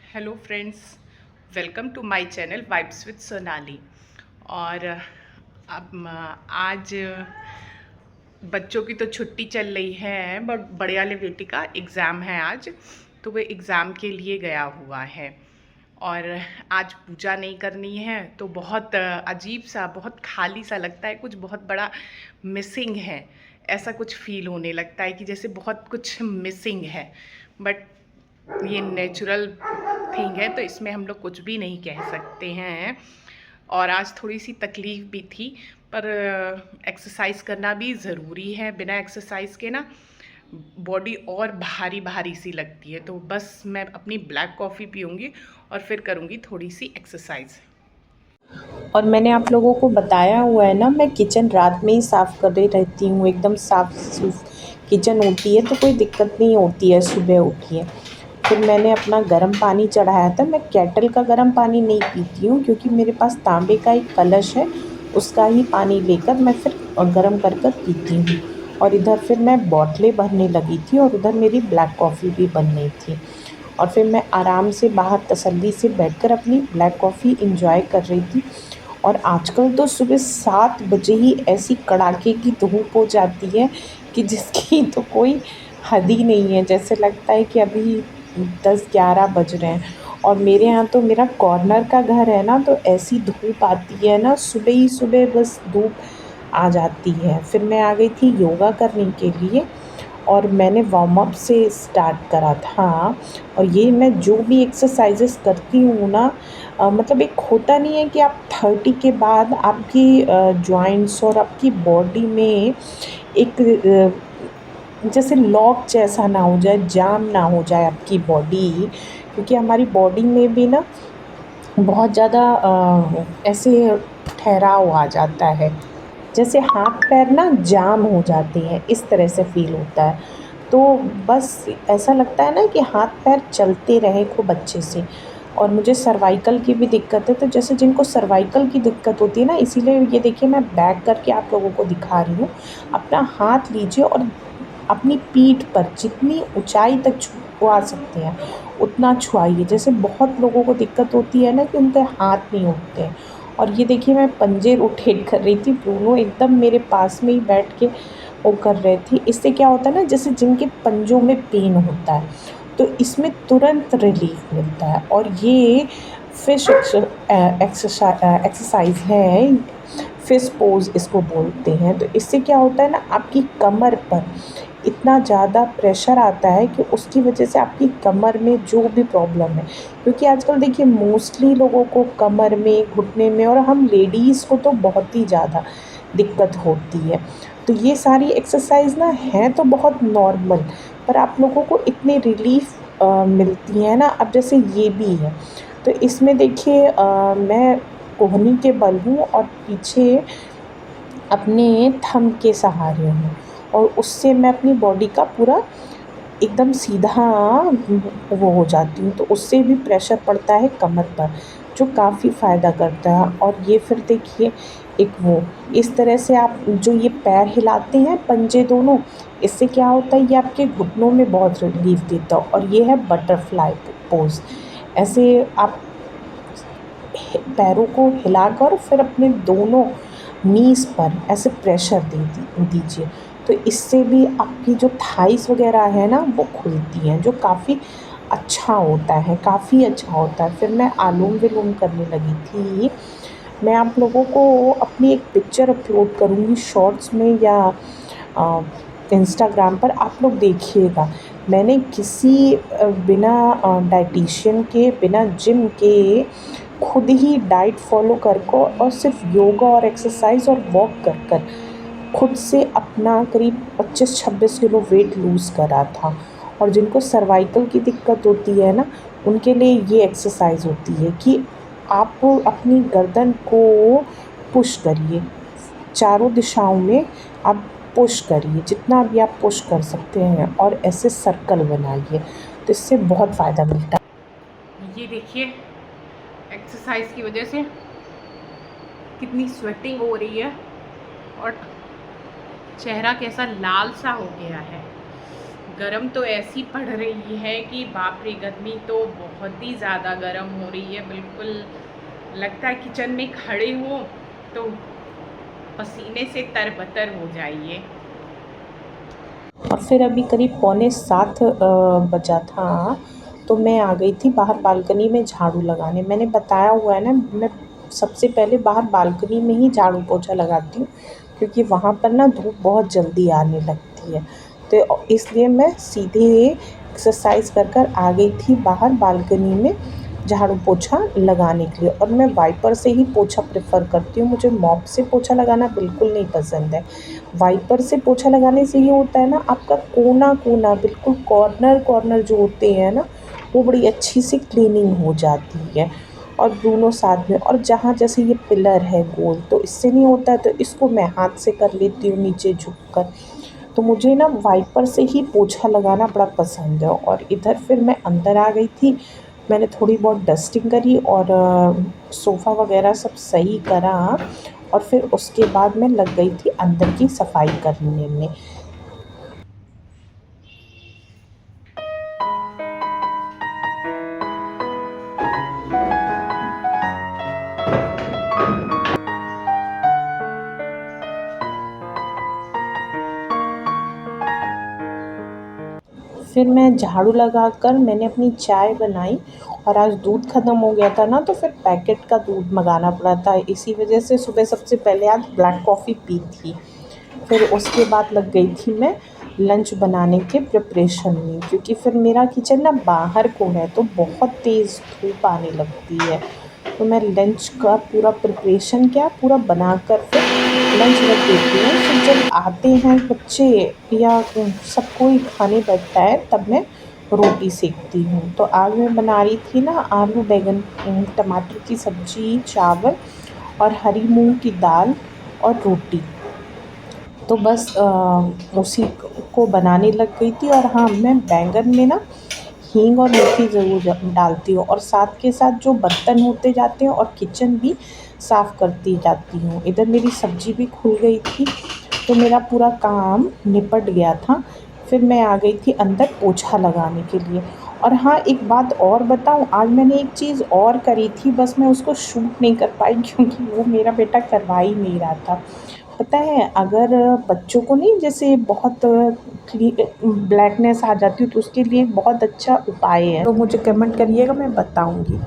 Hello friends, welcome to my channel vibes with Sonali. और अब आज बच्चों की तो छुट्टी चल रही है, बट बड़े वाले बेटी का एग्ज़ाम है आज, तो वो एग्ज़ाम के लिए गया हुआ है। और आज पूजा नहीं करनी है, तो बहुत अजीब सा, बहुत खाली सा लगता है, कुछ बहुत बड़ा मिसिंग है। ऐसा कुछ फील होने लगता है कि जैसे बहुत कुछ मिसिंग है। बट ये नेचुरल थिंग है, तो इसमें हम लोग कुछ भी नहीं कह सकते हैं। और आज थोड़ी सी तकलीफ़ भी थी, पर एक्सरसाइज करना भी ज़रूरी है। बिना एक्सरसाइज के ना बॉडी और भारी भारी सी लगती है। तो बस मैं अपनी ब्लैक कॉफ़ी पीऊँगी और फिर करूँगी थोड़ी सी एक्सरसाइज। और मैंने आप लोगों को बताया हुआ है ना, मैं किचन रात में ही साफ़ कर रही रहती हूँ। एकदम साफ़ सूफ किचन होती है तो कोई दिक्कत नहीं होती है। सुबह उठिए, फिर मैंने अपना गर्म पानी चढ़ाया था। मैं केटल का गर्म पानी नहीं पीती हूँ, क्योंकि मेरे पास तांबे का एक कलश है, उसका ही पानी लेकर मैं फिर गर्म कर कर पीती हूँ। और इधर फिर मैं बॉटलें भरने लगी थी और उधर मेरी ब्लैक कॉफ़ी भी बन रही थी। और फिर मैं आराम से बाहर तसल्ली से बैठकर अपनी ब्लैक कॉफ़ी इंजॉय कर रही थी। और आजकल तो सुबह 7 बजे ही ऐसी कड़ाके की धूप हो जाती है कि जिसकी तो कोई हद ही नहीं है। जैसे लगता है कि अभी 10-11 बज रहे हैं। और मेरे यहाँ तो मेरा कॉर्नर का घर है ना, तो ऐसी धूप आती है ना, सुबह ही सुबह बस धूप आ जाती है। फिर मैं आ गई थी योगा करने के लिए, और मैंने वार्म अप से स्टार्ट करा था। और ये मैं जो भी एक्सरसाइजेस करती हूँ ना, मतलब एक होता नहीं है कि आप 30 के बाद आपकी जॉइंट्स और आपकी बॉडी में एक जैसे लॉक जैसा ना हो जाए, जाम ना हो जाए आपकी बॉडी। क्योंकि हमारी बॉडी में भी ना बहुत ज़्यादा ऐसे ठहराव आ जाता है, जैसे हाथ पैर ना जाम हो जाते हैं, इस तरह से फ़ील होता है। तो बस ऐसा लगता है ना कि हाथ पैर चलते रहें खूब अच्छे से। और मुझे सर्वाइकल की भी दिक्कत है, तो जैसे जिनको सर्वाइकल की दिक्कत होती है ना, इसीलिए ये देखिए मैं बैक करके आप लोगों को दिखा रही हूँ। अपना हाथ लीजिए और अपनी पीठ पर जितनी ऊंचाई तक छुआ सकते हैं उतना छुआइए। जैसे बहुत लोगों को दिक्कत होती है ना कि उनके हाथ नहीं उठते हैं। और ये देखिए मैं पंजे रोटेट कर रही थी, ब्रूनो एकदम मेरे पास में ही बैठ के वो कर रहे थे। इससे क्या होता है ना, जैसे जिनके पंजों में पेन होता है, तो इसमें तुरंत रिलीफ मिलता है। और ये फिश एक्सरसाइज है, फिश पोज इसको बोलते हैं। तो इससे क्या होता है ना, आपकी कमर पर इतना ज़्यादा प्रेशर आता है कि उसकी वजह से आपकी कमर में जो भी प्रॉब्लम है, क्योंकि आजकल देखिए मोस्टली लोगों को कमर में, घुटने में, और हम लेडीज़ को तो बहुत ही ज़्यादा दिक्कत होती है। तो ये सारी एक्सरसाइज ना हैं तो बहुत नॉर्मल, पर आप लोगों को इतनी रिलीफ मिलती है ना। अब जैसे ये भी है, तो इसमें देखिए मैं कोहनी के बल हूँ और पीछे अपने थंब के सहारे हूँ, और उससे मैं अपनी बॉडी का पूरा एकदम सीधा वो हो जाती हूँ। तो उससे भी प्रेशर पड़ता है कमर पर, जो काफ़ी फ़ायदा करता है। और ये फिर देखिए एक वो इस तरह से आप जो ये पैर हिलाते हैं पंजे दोनों, इससे क्या होता है, ये आपके घुटनों में बहुत रिलीफ देता है। और ये है बटरफ्लाई पोज। ऐसे आप पैरों को हिलाकर फिर अपने दोनों नीज़ पर ऐसे प्रेशर दीजिए। तो इससे भी आपकी जो थाइस वगैरह है ना, वो खुलती हैं, जो काफ़ी अच्छा होता है, काफ़ी अच्छा होता है। फिर मैं आलोम विलोम करने लगी थी। मैं आप लोगों को अपनी एक पिक्चर अपलोड करूँगी शॉर्ट्स में या इंस्टाग्राम पर, आप लोग देखिएगा। मैंने किसी बिना डाइटिशियन के, बिना जिम के, खुद ही डाइट फॉलो कर को और सिर्फ योगा और एक्सरसाइज और वॉक कर कर खुद से अपना करीब 25-26 किलो वेट लूज़ करा था। और जिनको सर्वाइकल की दिक्कत होती है ना, उनके लिए ये एक्सरसाइज होती है कि आप अपनी गर्दन को पुश करिए, चारों दिशाओं में आप पुश करिए, जितना भी आप पुश कर सकते हैं, और ऐसे सर्कल बनाइए। तो इससे बहुत फ़ायदा मिलता है। ये देखिए, एक्सरसाइज की वजह से कितनी स्वेटिंग हो रही है और चेहरा कैसा लाल सा हो गया है। गरम तो ऐसी पड़ रही है कि बाप रे, गर्मी तो बहुत ही ज़्यादा गर्म हो रही है। बिल्कुल लगता है किचन में खड़े हो तो पसीने से तरबतर हो जाइए। और फिर अभी करीब पौने 7 बजा था, तो मैं आ गई थी बाहर बालकनी में झाड़ू लगाने। मैंने बताया हुआ है ना, मैं सबसे पहले बाहर बालकनी में ही झाड़ू पोछा लगाती हूँ, क्योंकि वहाँ पर ना धूप बहुत जल्दी आने लगती है। तो इसलिए मैं सीधे एक्सरसाइज कर आ गई थी बाहर बालकनी में झाड़ू पोछा लगाने के लिए। और मैं वाइपर से ही पोछा प्रेफर करती हूँ, मुझे मॉप से पोछा लगाना बिल्कुल नहीं पसंद है। वाइपर से पोछा लगाने से ये होता है ना, आपका कोना कोना बिल्कुल कॉर्नर कॉर्नर जो होते हैं ना, वो बड़ी अच्छी सी क्लीनिंग हो जाती है। और दोनों साथ में, और जहाँ जैसे ये पिलर है गोल, तो इससे नहीं होता है तो इसको मैं हाथ से कर लेती हूँ नीचे झुककर। तो मुझे ना वाइपर से ही पोछा लगाना बड़ा पसंद है। और इधर फिर मैं अंदर आ गई थी, मैंने थोड़ी बहुत डस्टिंग करी और सोफ़ा वगैरह सब सही करा। और फिर उसके बाद मैं लग गई थी अंदर की सफाई करने में। फिर मैं झाड़ू लगाकर मैंने अपनी चाय बनाई। और आज दूध ख़त्म हो गया था ना, तो फिर पैकेट का दूध मंगाना पड़ा था, इसी वजह से सुबह सबसे पहले आज ब्लैक कॉफ़ी पी थी। फिर उसके बाद लग गई थी मैं लंच बनाने के प्रिपरेशन में, क्योंकि फिर मेरा किचन ना बाहर को है तो बहुत तेज़ धूप आने लगती है। तो मैं लंच का पूरा प्रिपरेशन क्या पूरा बनाकर फिर लंच रख देती हूँ। फिर जब आते हैं बच्चे या सब कोई खाने बैठता है, तब मैं रोटी सेकती हूँ। तो आज मैं बना रही थी ना आलू बैंगन टमाटर की सब्ज़ी, चावल और हरी मूंग की दाल और रोटी। तो बस उसी को बनाने लग गई थी। और हाँ, मैं बैंगन में ना हींग और मेथी ज़रूर डालती हूँ, और साथ के साथ जो बर्तन होते जाते हैं और किचन भी साफ़ करती जाती हूँ। इधर मेरी सब्ज़ी भी खुल गई थी, तो मेरा पूरा काम निपट गया था। फिर मैं आ गई थी अंदर पोछा लगाने के लिए। और हाँ, एक बात और बताऊँ, आज मैंने एक चीज़ और करी थी, बस मैं उसको शूट नहीं कर पाई क्योंकि वो मेरा बेटा करवा ही नहीं रहा था। पता है, अगर बच्चों को नहीं जैसे बहुत ब्लैकनेस आ जाती है, तो उसके लिए बहुत अच्छा उपाय है, तो मुझे कमेंट करिएगा, मैं बताऊंगी।